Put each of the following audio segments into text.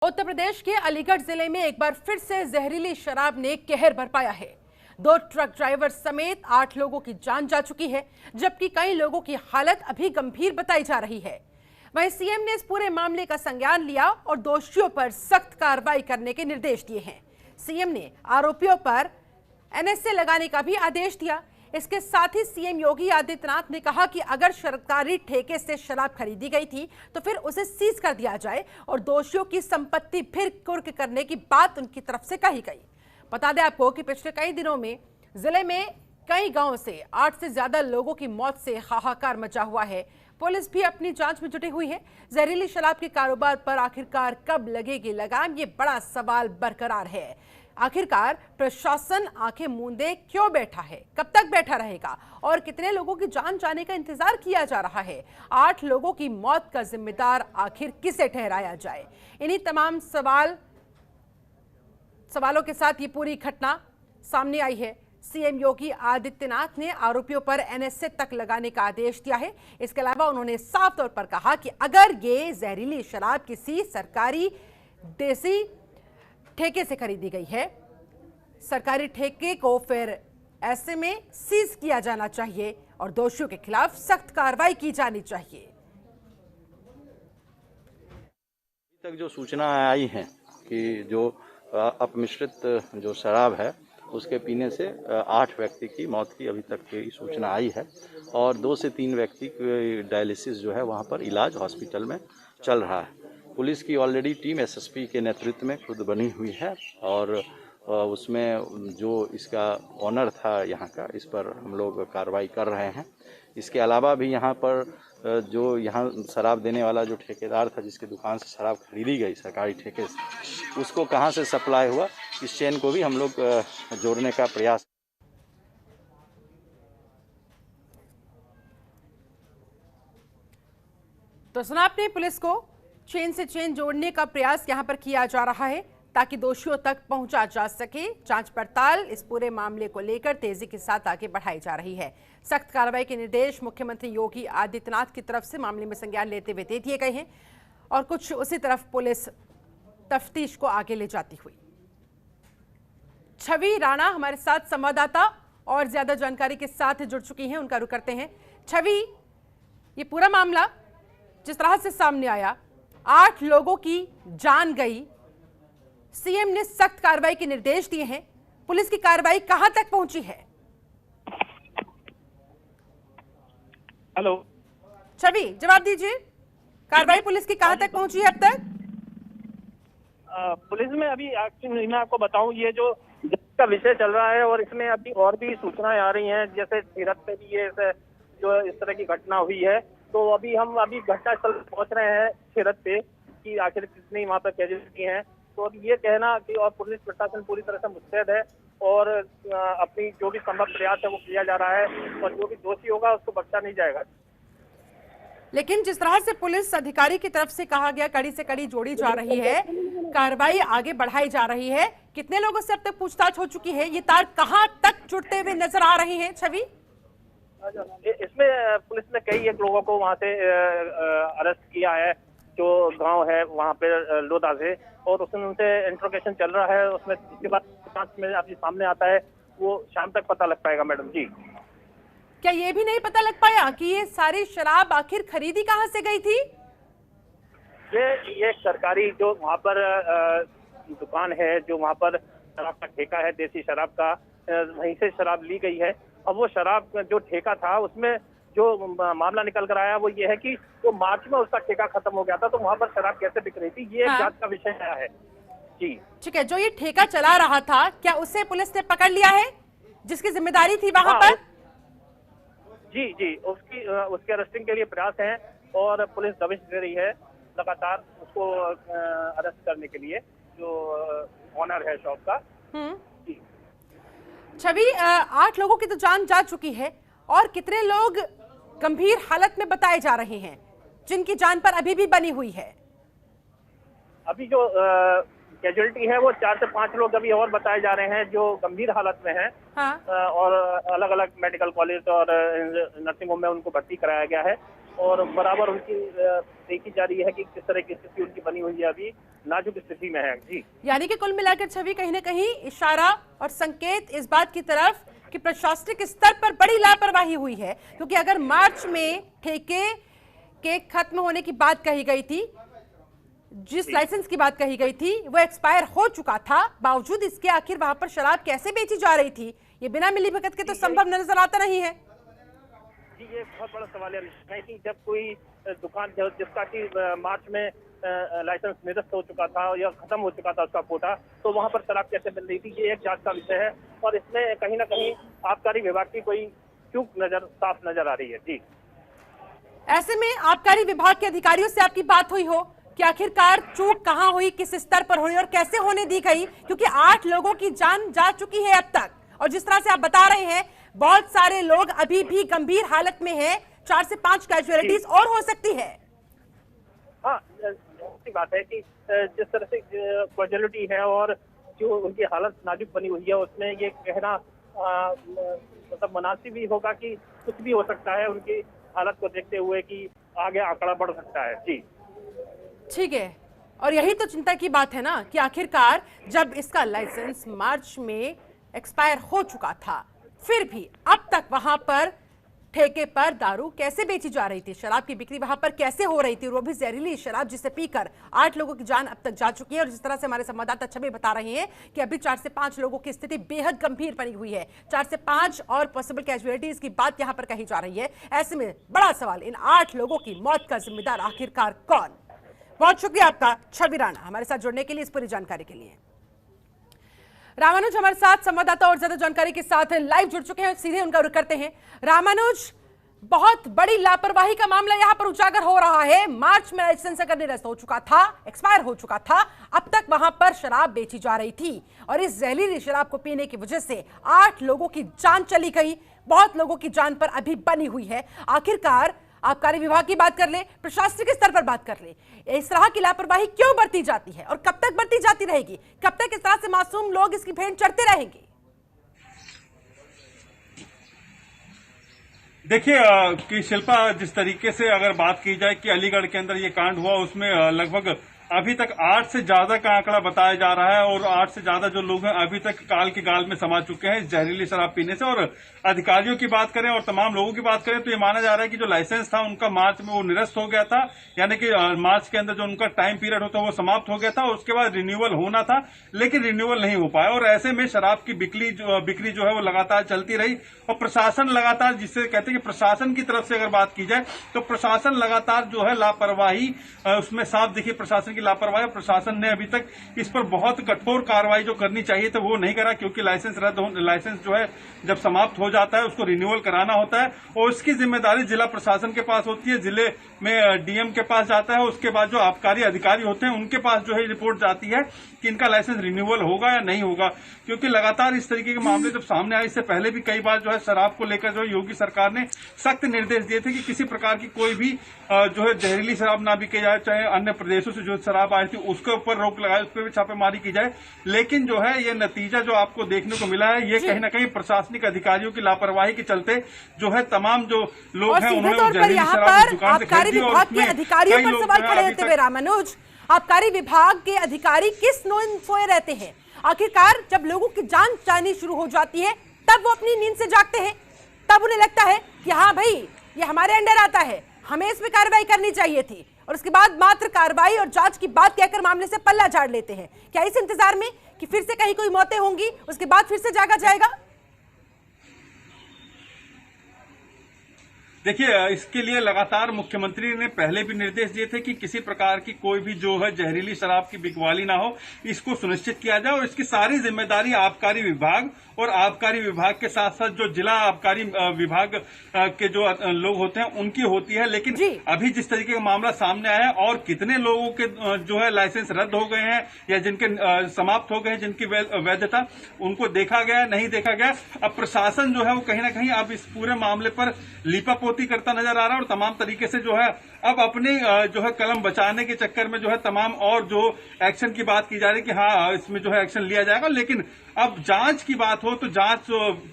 उत्तर प्रदेश के अलीगढ़ जिले में एक बार फिर से जहरीली शराब ने कहर बरपाया है। 2 ट्रक ड्राइवर समेत 8 लोगों की जान जा चुकी है, जबकि कई लोगों की हालत अभी गंभीर बताई जा रही है। वहीं सीएम ने इस पूरे मामले का संज्ञान लिया और दोषियों पर सख्त कार्रवाई करने के निर्देश दिए हैं। सीएम ने आरोपियों पर एनएसए लगाने का भी आदेश दिया। इसके साथ ही सीएम योगी आदित्यनाथ ने कहा कि अगर सरकारी ठेके से शराब खरीदी गई थी तो फिर उसे सीज कर दिया जाए और दोषियों की संपत्ति फिर कुर्क करने की बात उनकी तरफ से कही गई। बता दें आपको कि पिछले कई दिनों में जिले में कई गांवों से 8 से ज्यादा लोगों की मौत से हाहाकार मचा हुआ है। पुलिस भी अपनी जांच में जुटी हुई है। जहरीली शराब के कारोबार पर आखिरकार कब लगेगी लगाम, ये बड़ा सवाल बरकरार है। आखिरकार प्रशासन आंखें मूंदे क्यों बैठा है, कब तक बैठा रहेगा और कितने लोगों की जान जाने का इंतजार किया जा रहा है। 8 लोगों की मौत का जिम्मेदार आखिर किसे ठहराया जाए, इन्हीं तमाम सवालों के साथ ये पूरी घटना सामने आई है। सीएम योगी आदित्यनाथ ने आरोपियों पर एनएसए तक लगाने का आदेश दिया है। इसके अलावा उन्होंने साफ तौर पर कहा कि अगर ये जहरीली शराब किसी सरकारी देसी ठेके से खरीदी गई है, सरकारी ठेके को फिर ऐसे में सीज किया जाना चाहिए और दोषियों के खिलाफ सख्त कार्रवाई की जानी चाहिए। अभी तक जो सूचना आई है कि जो अपमिश्रित जो शराब है उसके पीने से 8 व्यक्ति की मौत की अभी तक की सूचना आई है और 2 से 3 व्यक्ति की डायलिसिस जो है वहाँ पर इलाज हॉस्पिटल में चल रहा है। पुलिस की ऑलरेडी टीम एसएसपी के नेतृत्व में खुद बनी हुई है और उसमें जो इसका ऑनर था यहाँ का, इस पर हम लोग कार्रवाई कर रहे हैं। इसके अलावा भी यहाँ पर जो यहाँ शराब देने वाला जो ठेकेदार था, जिसकी दुकान से शराब खरीदी गई सरकारी ठेके से, उसको कहाँ से सप्लाई हुआ, इस चेन को भी हम लोग जोड़ने का प्रयास। तो सुना आपने, पुलिस को चेन से चेन जोड़ने का प्रयास यहां पर किया जा रहा है ताकि दोषियों तक पहुंचा जा सके। जांच पड़ताल इस पूरे मामले को लेकर तेजी के साथ आगे बढ़ाई जा रही है। सख्त कार्रवाई के निर्देश मुख्यमंत्री योगी आदित्यनाथ की तरफ से मामले में संज्ञान लेते हुए दे दिए गए हैं और कुछ उसी तरफ पुलिस तफ्तीश को आगे ले जाती हुई। छवि राणा हमारे साथ संवाददाता और ज्यादा जानकारी के साथ जुड़ चुकी हैं, उनका रुख करते हैं। छवि, ये पूरा मामला जिस तरह से सामने आया, 8 लोगों की जान गई, सीएम ने सख्त कार्रवाई के निर्देश दिए हैं, पुलिस की कार्रवाई कहां तक पहुंची है? हेलो छवि, जवाब दीजिए, कार्रवाई पुलिस की कहां तक पहुंची है अब तक? पुलिस में अभी एक्चुअली मैं आपको बताऊं, ये जो का विषय चल रहा है और इसमें अभी और भी सूचनाएं आ रही हैं, जैसे सीरत पे भी ये जो इस तरह की घटना हुई है, तो हम अभी घटनास्थल पहुंच रहे हैं सीरत पे कि आखिर कितनी वहाँ पर कैजुअलिटी हैं। तो अब ये कहना कि और पुलिस प्रशासन पूरी तरह से मुस्तैद है और अपनी जो भी संभव प्रयास है वो किया जा रहा है और जो भी दोषी होगा उसको बख्शा नहीं जाएगा। लेकिन जिस तरह से पुलिस अधिकारी की तरफ से कहा गया, कड़ी से कड़ी जोड़ी जा रही है, कार्रवाई आगे बढ़ाई जा रही है, कितने लोगों से अब तक पूछताछ हो चुकी है, ये तार कहां तक जुड़ते हुए नजर आ रहे हैं? छवि, इसमें पुलिस ने कई एक लोगों को वहाँ से अरेस्ट किया है, जो गांव है वहाँ पे लोधा से, और उसमें उनसे इंट्रोगेशन चल रहा है। उसमें इसके बाद जांच में अभी सामने आता है, वो शाम तक पता लग पाएगा। मैडम जी, क्या ये भी नहीं पता लग पाया कि ये सारी शराब आखिर खरीदी कहां से गई थी? ये सरकारी जो वहाँ पर दुकान है, जो वहाँ पर शराब का ठेका है, देसी शराब का, वहीं से शराब ली गई है। अब वो शराब जो ठेका था उसमें जो मामला निकल कर आया वो ये है कि वो मार्च में उसका ठेका खत्म हो गया था, तो वहाँ पर शराब कैसे बिक रही थी, ये एक जांच का विषय आया है। जी ठीक है, जो ये ठेका चला रहा था, क्या उसे पुलिस ने पकड़ लिया है, जिसकी जिम्मेदारी थी वहाँ पर? जी उसके अरेस्टिंग के लिए प्रयास है और पुलिस दबिश दे रही है लगातार उसको अरेस्ट करने के लिए, जो ऑनर है शॉप का। छवि, 8 लोगों की तो जान जा चुकी है और कितने लोग गंभीर हालत में बताए जा रहे हैं, जिनकी जान पर अभी भी बनी हुई है? अभी जो कैजुअलिटी है वो 4 से 5 लोग अभी और बताए जा रहे हैं जो गंभीर हालत में हैं। हाँ। और अलग अलग मेडिकल कॉलेज और नर्सिंग होम में उनको भर्ती कराया गया है। और बराबर उनकी देखी जा रही है कि किस तरह की स्थिति उनकी बनी हुई है, अभी नाजुक स्थिति में है। जी, यानी कि कुल मिलाकर छवि कहीं ना कहीं इशारा और संकेत इस बात की तरफ कि प्रशासनिक स्तर पर बड़ी लापरवाही हुई है, क्योंकि अगर मार्च में ठेके के खत्म होने की बात कही गई थी, जिस लाइसेंस की बात कही गई थी वो एक्सपायर हो चुका था, बावजूद इसके आखिर वहां पर शराब कैसे बेची जा रही थी, ये बिना मिलीभगत के तो संभव नजर आता नहीं है। जी, ये बहुत बड़ा सवाल है कि जब कोई दुकान जिसका कि मार्च में लाइसेंस निरस्त हो चुका था या खत्म हो चुका था उसका कोटा, तो वहां पर शराब कैसे मिल रही थी, ये एक जांच का विषय है और इसमें कहीं ना कहीं आबकारी विभाग की कोई चूक साफ नजर आ रही है। जी, ऐसे में आबकारी विभाग के अधिकारियों से आपकी बात हुई हो कि आखिरकार चूक कहां हुई, किस स्तर पर हुई और कैसे होने दी गई, क्योंकि 8 लोगों की जान जा चुकी है अब तक, और जिस तरह से आप बता रहे हैं बहुत सारे लोग अभी भी गंभीर हालत में हैं, 4 से 5 कैजुअलिटीज और हो सकती है। हाँ, ऐसी बात है कि जिस तरह से कैजुअलिटी है और जो उनकी हालत नाजुक बनी हुई है, उसमें ये कहना मतलब मुनासिब ही होगा कि कुछ भी हो सकता है उनकी हालत को देखते हुए कि आगे आंकड़ा बढ़ सकता है। जी, ठीक है, और यही तो चिंता की बात है ना कि आखिरकार जब इसका लाइसेंस मार्च में एक्सपायर हो चुका था, फिर भी अब तक वहां पर ठेके पर दारू कैसे बेची जा रही थी, शराब की बिक्री वहां पर कैसे हो रही थी, वो भी जहरीली शराब जिसे पीकर 8 लोगों की जान अब तक जा चुकी है। और जिस तरह से हमारे संवाददाता छवि बता रहे हैं कि अभी 4 से 5 लोगों की स्थिति बेहद गंभीर बनी हुई है, 4 से 5 और पॉसिबल कैजुअलिटीज की बात यहां पर कही जा रही है। ऐसे में बड़ा सवाल, इन 8 लोगों की मौत का जिम्मेदार आखिरकार कौन। बहुत शुक्रिया आपका छवि राणा हमारे साथ जुड़ने के लिए, इस पूरी जानकारी के लिए। रामानुज हमारे साथ संवाददाता और ज्यादा जानकारी के साथ लाइव जुड़ चुके हैं, सीधे उनका रुख करते हैं। रामानुज, बहुत बड़ी लापरवाही का मामला यहां पर उजागर हो रहा है। मार्च में लाइसेंस अगर निरस्त हो चुका था, एक्सपायर हो चुका था, अब तक वहां पर शराब बेची जा रही थी और इस जहरीली शराब को पीने की वजह से 8 लोगों की जान चली गई, बहुत लोगों की जान पर अभी बनी हुई है। आखिरकार आबकारी विभाग की बात कर ले, प्रशासनिक स्तर पर बात कर ले, इस तरह की लापरवाही क्यों बरती जाती है और कब तक बरती जाती रहेगी, कब तक इस तरह से मासूम लोग इसकी भेंट चढ़ते रहेंगे? देखिए कि शिल्पा, जिस तरीके से अगर बात की जाए कि अलीगढ़ के अंदर ये कांड हुआ, उसमें लगभग अभी तक 8 से ज्यादा का आंकड़ा बताया जा रहा है और 8 से ज्यादा जो लोग हैं अभी तक काल के गाल में समा चुके हैं जहरीली शराब पीने से। और अधिकारियों की बात करें और तमाम लोगों की बात करें तो ये माना जा रहा है कि जो लाइसेंस था उनका मार्च में वो निरस्त हो गया था, यानी कि मार्च के अंदर जो उनका टाइम पीरियड होता है वो समाप्त हो गया था, उसके बाद रिन्यूअल होना था लेकिन रिन्यूअल नहीं हो पाया। और ऐसे में शराब की बिक्री जो है वो लगातार चलती रही और प्रशासन लगातार, जिससे कहते हैं कि प्रशासन की तरफ से अगर बात की जाए तो प्रशासन लगातार जो है लापरवाही उसमें साफ दिखी, प्रशासन की लापरवाही। प्रशासन ने अभी तक इस पर बहुत कठोर कार्रवाई जो करनी चाहिए तो वो नहीं करा, क्योंकि लाइसेंस जो है जब समाप्त हो जाता है उसको रिन्यूअल कराना होता है और उसकी जिम्मेदारी जिला प्रशासन के पास होती है, जिले में डीएम के पास जाता है, उसके बाद जो आबकारी अधिकारी होते हैं उनके पास जो है रिपोर्ट जाती है कि इनका लाइसेंस रिन्यूअल होगा या नहीं होगा। क्योंकि लगातार इस तरीके के मामले जब सामने आए, इससे पहले भी कई बार जो है शराब को लेकर जो योगी सरकार ने सख्त निर्देश दिए थे कि किसी प्रकार की कोई भी जो है जहरीली शराब ना बिके जाए, चाहे अन्य प्रदेशों से जो शराब आई थी उसके ऊपर रोक लगाए, उस पर भी छापेमारी की जाए। लेकिन जो है ये नतीजा जो आपको देखने को मिला है, ये कहीं ना कहीं प्रशासनिक अधिकारियों की लापरवाही के चलते जो है तमाम जो लोग हैं उन्होंने जहरीली शराब दुकान से खरीदी। और उसमें अधिकारियों पर सवाल खड़े होते हुए रामानुज, आबकारी विभाग के अधिकारी किस नींद सोए रहते हैं? आखिरकार जब लोगों की जान जानी शुरू हो जाती है तब वो अपनी नींद से जागते हैं, तब उन्हें लगता है कि हाँ भाई ये हमारे अंडर आता है, हमें इसमें कार्रवाई करनी चाहिए थी, और उसके बाद मात्र कार्रवाई और जांच की बात कहकर मामले से पल्ला झाड़ लेते हैं। क्या इस इंतजार में कि फिर से कहीं कोई मौतें होंगी, उसके बाद फिर से जागा जाएगा? देखिए, इसके लिए लगातार मुख्यमंत्री ने पहले भी निर्देश दिए थे कि किसी प्रकार की कोई भी जो है जहरीली शराब की बिकवाली ना हो, इसको सुनिश्चित किया जाए और इसकी सारी जिम्मेदारी आबकारी विभाग और आबकारी विभाग के साथ साथ जो जिला आबकारी विभाग के जो लोग होते हैं उनकी होती है। लेकिन अभी जिस तरीके का मामला सामने आया है और कितने लोगों के जो है लाइसेंस रद्द हो गए हैं या जिनके समाप्त हो गए हैं, जिनकी वैधता, उनको देखा गया नहीं देखा गया। अब प्रशासन जो है वो कहीं ना कहीं अब इस पूरे मामले पर लीपापोती करता नजर आ रहा है और तमाम तरीके से जो है अब अपने जो है कलम बचाने के चक्कर में जो है तमाम और जो एक्शन की बात की जा रही है कि हाँ इसमें जो है एक्शन लिया जाएगा, लेकिन अब जांच की बात हो तो जांच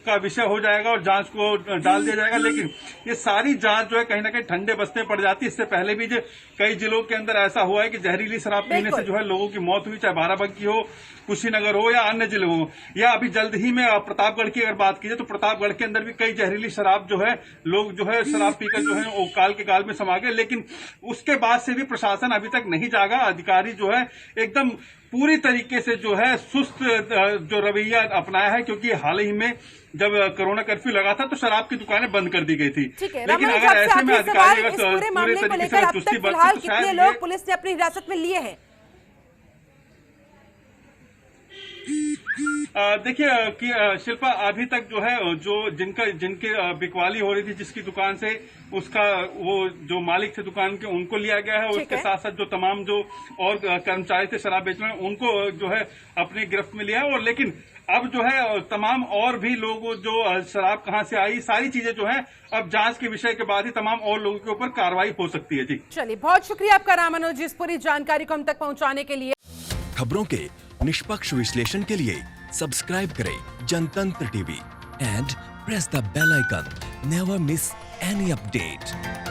का विषय हो जाएगा और जांच को डाल दिया जाएगा। लेकिन ये सारी जांच जो है कहीं ना कहीं ठंडे बस्ते पड़ जाती है। इससे पहले भी जो कई जिलों के अंदर ऐसा हुआ है कि जहरीली शराब पीने से जो है लोगों की मौत हुई, चाहे बाराबंकी हो, कुशीनगर हो या अन्य जिले हो, या अभी जल्द ही में प्रतापगढ़ की अगर बात की जाए तो प्रतापगढ़ के अंदर भी कई जहरीली शराब जो है लोग जो है शराब पीकर जो है वो काल के गाल में समा गए। लेकिन उसके बाद से भी प्रशासन अभी तक नहीं जागा। अधिकारी जो है एकदम पूरी तरीके से जो है सुस्त जो रवैया अपनाया है, क्योंकि हाल ही में जब कोरोना कर्फ्यू लगा था तो शराब की दुकानें बंद कर दी गई थी। लेकिन अगर ऐसे में अधिकारी अगर पूरे तरीके से चुस्ती बरते तो कितने लोग पुलिस ने अपनी हिरासत में लिए हैं? देखिए कि शिल्पा अभी तक जो है जिनके बिकवाली हो रही थी, जिसकी दुकान से उसका वो जो मालिक थे दुकान के, उनको लिया गया है। उसके साथ साथ जो तमाम जो और कर्मचारी थे शराब बेचने में, उनको जो है अपनी गिरफ्त में लिया है। और लेकिन अब जो है तमाम और भी लोग जो शराब कहां से आई, सारी चीजें जो है अब जांच के विषय के बाद ही तमाम और लोगों के ऊपर कार्रवाई हो सकती है। जी चलिए, बहुत शुक्रिया आपका रामानुज, इस पूरी जानकारी को हम तक पहुंचाने के लिए। खबरों के निष्पक्ष विश्लेषण के लिए सब्सक्राइब करें Janatantra TV and press the bell icon. Never miss any update.